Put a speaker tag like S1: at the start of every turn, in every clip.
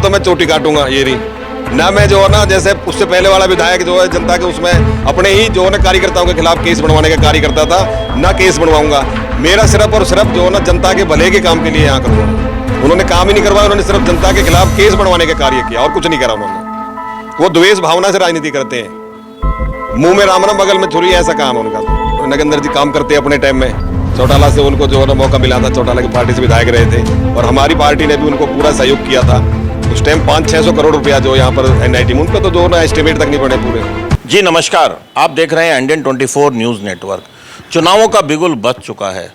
S1: तो मैं चोटी काटूंगा ये रही, ना मैं जो है ना जैसे उससे पहले वाला विधायक जो है जनता के उसमें अपने ही जो है ना कार्यकर्ताओं के खिलाफ केस बनवाने का कार्य करता था, ना केस बनवाऊंगा। मेरा सिर्फ और सिर्फ जो है ना जनता के भले के काम के लिए यहाँ करूँगा। उन्होंने काम ही नहीं करवाया, उन्होंने सिर्फ जनता के खिलाफ केस बनवाने का कार्य किया और कुछ नहीं करा उन्होंने। वो द्वेष भावना से राजनीति करते हैं, मुंह में राम राम बगल में छुरी, ऐसा काम है उनका। तो नगेंद्र जी काम करते हैं अपने टाइम में, चौटाला से उनको जो है ना मौका मिला था, चौटाला की पार्टी से विधायक रहे थे और हमारी पार्टी ने भी उनको पूरा सहयोग किया था। उस टाइम 500-600 करोड़ रुपया जो यहाँ पर एनआईटी में उनको तो जो ना एस्टिमेट तक नहीं पड़े पूरे।
S2: जी नमस्कार, आप देख रहे हैं इंडियन 24 न्यूज़ नेटवर्क। चुनावों का बिगुल बज चुका है।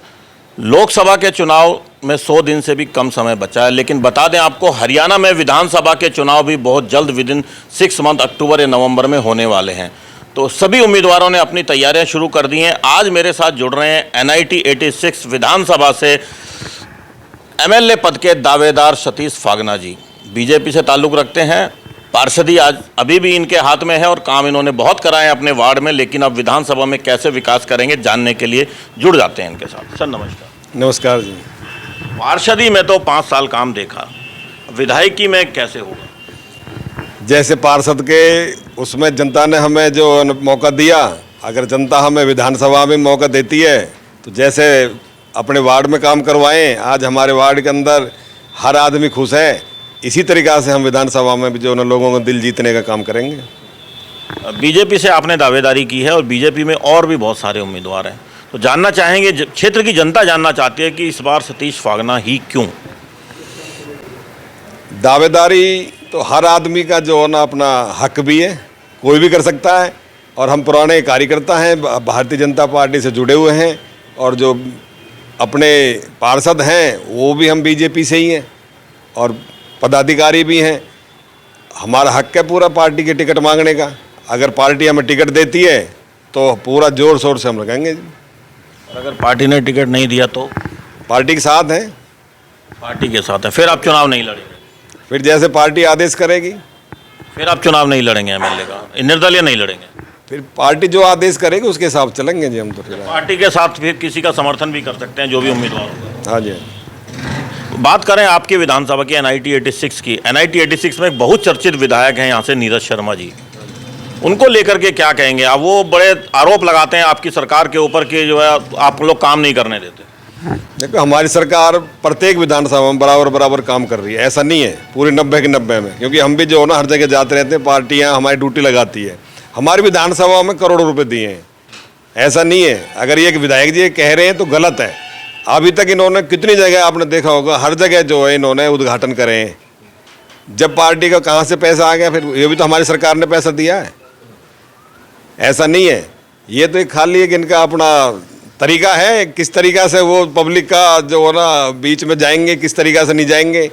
S2: लोकसभा के चुनाव में 100 दिन से भी कम समय बचा है, लेकिन बता दें आपको हरियाणा में विधानसभा के चुनाव भी बहुत जल्द विदिन 6 मंथ अक्टूबर या नवंबर में होने वाले हैं। तो सभी उम्मीदवारों ने अपनी तैयारियां शुरू कर दी हैं। आज मेरे साथ जुड़ रहे हैं NIT 86 विधानसभा से MLA पद के दावेदार सतीश फागना जी। बीजेपी से ताल्लुक़ रखते हैं, पार्षदी आज अभी भी इनके हाथ में है और काम इन्होंने बहुत कराए हैं अपने वार्ड में, लेकिन अब विधानसभा में कैसे विकास करेंगे जानने के लिए जुड़ जाते हैं इनके साथ। सर नमस्कार।
S1: नमस्कार जी।
S2: पार्षदी में तो 5 साल काम देखा, विधायकी में कैसे होगा?
S1: जैसे पार्षद के उसमें जनता ने हमें जो मौका दिया, अगर जनता हमें विधानसभा में मौका देती है तो जैसे अपने वार्ड में काम करवाएं, आज हमारे वार्ड के अंदर हर आदमी खुश है, इसी तरीक़ा से हम विधानसभा में भी जो ना लोगों का दिल जीतने का काम करेंगे।
S2: बीजेपी से आपने दावेदारी की है और बीजेपी में और भी बहुत सारे उम्मीदवार हैं, तो जानना चाहेंगे, क्षेत्र की जनता जानना चाहती है कि इस बार सतीश फागना ही क्यों?
S1: दावेदारी तो हर आदमी का जो है ना अपना हक भी है, कोई भी कर सकता है और हम पुराने कार्यकर्ता हैं, भारतीय जनता पार्टी से जुड़े हुए हैं और जो अपने पार्षद हैं वो भी हम बीजेपी से ही हैं और पदाधिकारी भी हैं। हमारा हक है पूरा पार्टी के टिकट मांगने का। अगर पार्टी हमें टिकट देती है तो पूरा जोर शोर से हम लगाएंगे।
S2: और अगर पार्टी ने टिकट नहीं दिया तो?
S1: पार्टी के साथ हैं।
S2: पार्टी के साथ है, फिर आप चुनाव नहीं लड़ेंगे?
S1: फिर जैसे पार्टी आदेश करेगी।
S2: फिर आप चुनाव नहीं लड़ेंगे MLA का, निर्दलीय नहीं लड़ेंगे?
S1: फिर पार्टी जो आदेश करेगी उसके हिसाब चलेंगे जी हम तो। फिर
S2: पार्टी के साथ फिर किसी का समर्थन भी कर सकते हैं जो भी उम्मीदवार होगा।
S1: हाँ जी।
S2: बात करें आपके विधानसभा की NIT 86 की, NIT 86 में एक बहुत चर्चित विधायक हैं यहाँ से नीरज शर्मा जी, उनको लेकर के क्या कहेंगे आप? वो बड़े आरोप लगाते हैं आपकी सरकार के ऊपर कि जो है आप लोग काम नहीं करने देते।
S1: देखो हमारी सरकार प्रत्येक विधानसभा में बराबर काम कर रही है, ऐसा नहीं है पूरे 90 के 90 में, क्योंकि हम भी जो है ना हर जगह जाते रहते हैं, पार्टियां हमारी ड्यूटी लगाती है। हमारी विधानसभा में करोड़ों रुपए दिए हैं, ऐसा नहीं है। अगर ये विधायक जी कह रहे हैं तो गलत है। अभी तक इन्होंने कितनी जगह आपने देखा होगा, हर जगह जो है इन्होंने उद्घाटन करे हैं। जब पार्टी का कहाँ से पैसा आ गया, फिर ये भी तो हमारी सरकार ने पैसा दिया है, ऐसा नहीं है। ये तो एक खाली एक इनका अपना तरीका है, किस तरीका से वो पब्लिक का जो है ना बीच में जाएंगे, किस तरीका से नहीं जाएंगे।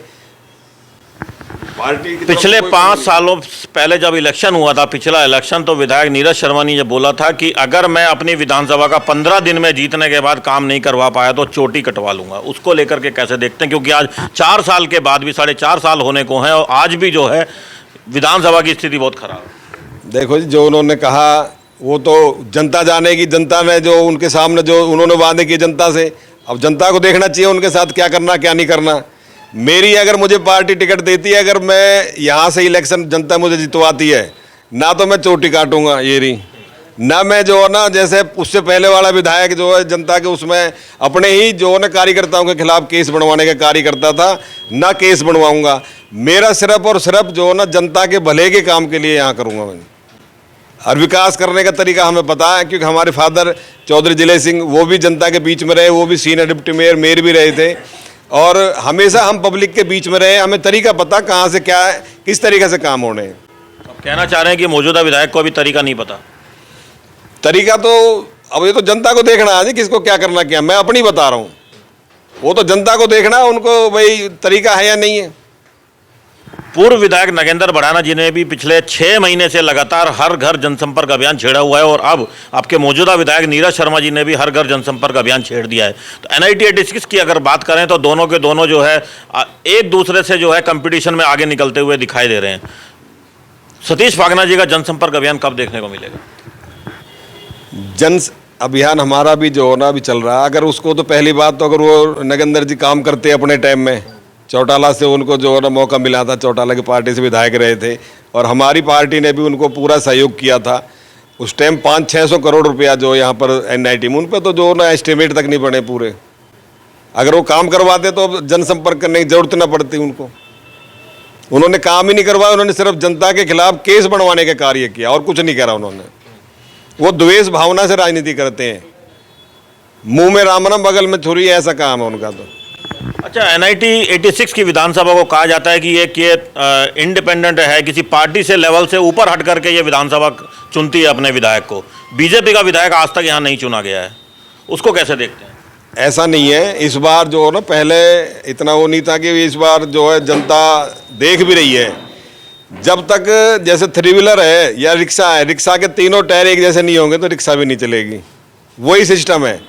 S1: पार्टी
S2: पिछले 5 सालों पहले जब इलेक्शन हुआ था, पिछला इलेक्शन, तो विधायक नीरज शर्मा ने जब बोला था कि अगर मैं अपनी विधानसभा का 15 दिन में जीतने के बाद काम नहीं करवा पाया तो चोटी कटवा लूंगा। उसको लेकर के कैसे देखते हैं, क्योंकि आज 4 साल के बाद भी 4.5 साल होने को हैं और आज भी जो है विधानसभा की स्थिति बहुत खराब है।
S1: देखो जी, जो उन्होंने कहा वो तो जनता जानेगी। जनता ने जो उनके सामने जो उन्होंने वादे किए जनता से, अब जनता को देखना चाहिए उनके साथ क्या करना क्या नहीं करना। मेरी अगर मुझे पार्टी टिकट देती है, अगर मैं यहाँ से इलेक्शन जनता मुझे जितवाती है, ना तो मैं चोटी काटूंगा ये रही, ना मैं जो है ना जैसे उससे पहले वाला विधायक जो है जनता के उसमें अपने ही जो है ना कार्यकर्ताओं के खिलाफ केस बनवाने का कार्य करता था, ना केस बनवाऊंगा। मेरा सिर्फ और सिर्फ जो है ना जनता के भले के काम के लिए यहाँ करूँगा मैं। और विकास करने का तरीका हमें पता है, क्योंकि हमारे फादर चौधरी जिले सिंह वो भी जनता के बीच में रहे, वो भी सीनियर डिप्टी मेयर भी रहे थे और हमेशा हम पब्लिक के बीच में रहे। हमें तरीका पता कहाँ से क्या है, किस तरीके से काम होने हैं।
S2: आप कहना चाह रहे हैं कि मौजूदा विधायक को अभी तरीका नहीं पता?
S1: तरीका तो अब ये तो जनता को देखना है जी, किसको क्या करना क्या। मैं अपनी बता रहा हूँ, वो तो जनता को देखना है उनको भाई तरीका है या नहीं है।
S2: पूर्व विधायक नगेंद्र भड़ाना जी ने भी पिछले 6 महीने से लगातार हर घर जनसंपर्क अभियान छेड़ा हुआ है और अब आपके मौजूदा विधायक नीरज शर्मा जी ने भी हर घर जनसंपर्क अभियान छेड़ दिया है। तो NIT 86 की अगर बात करें तो दोनों के दोनों जो है एक दूसरे से जो है कंपटीशन में आगे निकलते हुए दिखाई दे रहे हैं। सतीश फागना जी का जनसंपर्क अभियान कब देखने को मिलेगा?
S1: जन अभियान हमारा भी जो होना भी चल रहा है। अगर उसको तो पहली बात तो अगर वो नगेंद्र जी काम करते अपने टाइम में चौटाला से उनको जो है ना मौका मिला था, चौटाला की पार्टी से विधायक रहे थे और हमारी पार्टी ने भी उनको पूरा सहयोग किया था। उस टाइम 500-600 करोड़ रुपया जो यहाँ पर NIT में, उन पर तो जो ना एस्टिमेट तक नहीं बने पूरे। अगर वो काम करवाते तो जनसंपर्क करने की जरूरत ना पड़ती उनको। उन्होंने काम ही नहीं करवाया, उन्होंने सिर्फ जनता के खिलाफ केस बनवाने का कार्य किया और कुछ नहीं करा उन्होंने। वो द्वेष भावना से राजनीति करते हैं, मुंह में रामनाम बगल में छुरी, ऐसा काम है उनका। तो
S2: अच्छा, NIT 86 की विधानसभा को कहा जाता है कि ये इंडिपेंडेंट है, किसी पार्टी से लेवल से ऊपर हट करके ये विधानसभा चुनती है अपने विधायक को। बीजेपी का विधायक आज तक यहाँ नहीं चुना गया है, उसको कैसे देखते हैं? ऐसा
S1: नहीं है, इस बार जो है ना, पहले इतना वो नहीं था कि इस बार जो है जनता देख भी रही है। जब तक जैसे 3 व्हीलर है या रिक्शा है, रिक्शा के तीनों टायर एक जैसे नहीं होंगे तो रिक्शा भी नहीं चलेगी, वही सिस्टम है।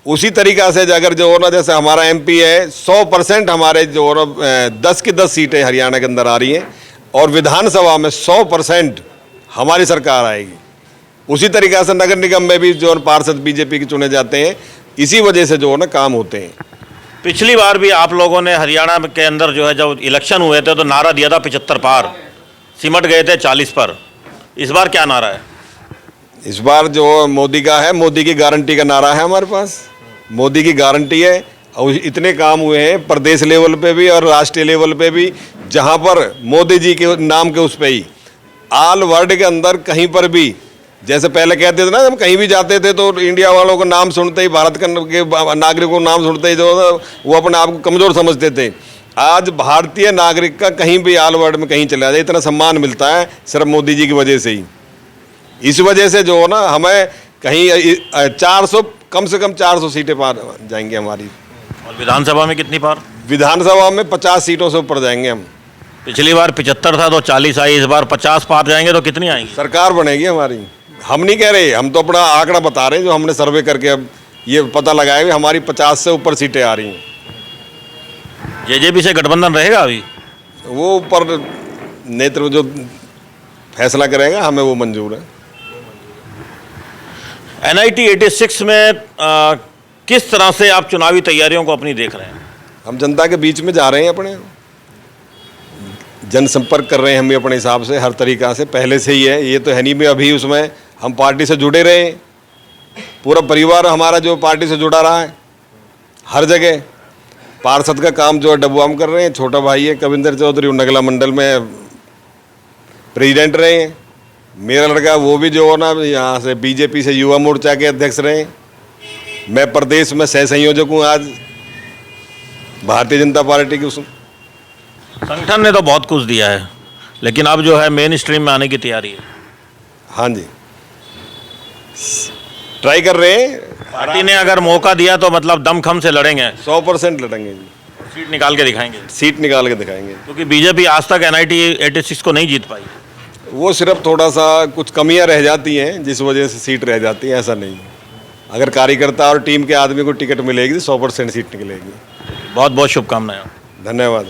S1: उसी तरीक़ा से अगर जो हो ना, जैसे हमारा MP है, 100% हमारे जो हो ना 10 की 10 सीटें हरियाणा के अंदर आ रही हैं और विधानसभा में 100% हमारी सरकार आएगी। उसी तरीक़ा से नगर निगम में भी जो पार्षद बीजेपी के चुने जाते हैं, इसी वजह से जो है ना काम होते हैं।
S2: पिछली बार भी आप लोगों ने हरियाणा के अंदर जो है, जब इलेक्शन हुए थे तो नारा दिया था 75 पार, सिमट गए थे 40 पर। इस बार क्या नारा है?
S1: इस बार जो मोदी का है, मोदी की गारंटी का नारा है हमारे पास। मोदी की गारंटी है और इतने काम हुए हैं प्रदेश लेवल पे भी और राष्ट्रीय लेवल पे भी, जहां पर मोदी जी के नाम के उस पे ही ऑल वर्ल्ड के अंदर कहीं पर भी, जैसे पहले कहते थे ना, हम कहीं भी जाते थे तो इंडिया वालों का नाम सुनते ही, भारत के नागरिकों का नाम सुनते ही जो वो अपने आप को कमज़ोर समझते थे। आज भारतीय नागरिक का कहीं भी ऑल वर्ल्ड में कहीं चला जाए इतना सम्मान मिलता है सिर्फ मोदी जी की वजह से ही। इस वजह से जो है ना, हमें कहीं 400, कम से कम 400 सीटें पार जाएंगी हमारी।
S2: और विधानसभा में कितनी पार?
S1: विधानसभा में 50 सीटों से ऊपर जाएंगे हम।
S2: पिछली बार 75 था तो 40 आई, इस बार 50 पार जाएंगे तो कितनी आएंगी?
S1: सरकार बनेगी हमारी। हम नहीं कह रहे, हम तो अपना आंकड़ा बता रहे हैं जो हमने सर्वे करके अब ये पता लगाया कि हमारी 50 से ऊपर सीटें आ रही हैं।
S2: JJP से गठबंधन रहेगा अभी?
S1: वो ऊपर नेतृत्व जो फैसला करेगा, हमें वो मंजूर है।
S2: NIT 86 में किस तरह से आप चुनावी तैयारियों को अपनी देख रहे हैं?
S1: हम जनता के बीच में जा रहे हैं, अपने जनसंपर्क कर रहे हैं हम भी अपने हिसाब से, हर तरीक़ा से पहले से ही है। ये तो है नहीं भी अभी उसमें हम पार्टी से जुड़े रहे, पूरा परिवार हमारा जो पार्टी से जुड़ा रहा है हर जगह। पार्षद का काम जो है डबुआ में कर रहे हैं, छोटा भाई है कविंदर चौधरी, नगला मंडल में प्रेसिडेंट रहे हैं। मेरा लड़का वो भी जो है ना यहाँ से बीजेपी से युवा मोर्चा के अध्यक्ष रहे। मैं प्रदेश में सह संयोजक हूँ आज भारतीय जनता पार्टी की।
S2: संगठन ने तो बहुत कुछ दिया है, लेकिन अब जो है मेन स्ट्रीम में आने की तैयारी है।
S1: हाँ जी, ट्राई कर रहे हैं।
S2: पार्टी ने अगर मौका दिया तो मतलब दमखम से लड़ेंगे,
S1: 100% लड़ेंगे जी,
S2: सीट निकाल के दिखाएंगे।
S1: सीट निकाल के दिखाएंगे,
S2: क्योंकि बीजेपी आज तक NIT 86 को नहीं जीत पाई।
S1: वो सिर्फ थोड़ा सा कुछ कमियां रह जाती हैं जिस वजह से सीट रह जाती है, ऐसा नहीं। अगर कार्यकर्ता और टीम के आदमी को टिकट मिलेगी तो 100% सीट निकलेगी।
S2: बहुत बहुत शुभकामनाएं।
S1: धन्यवाद।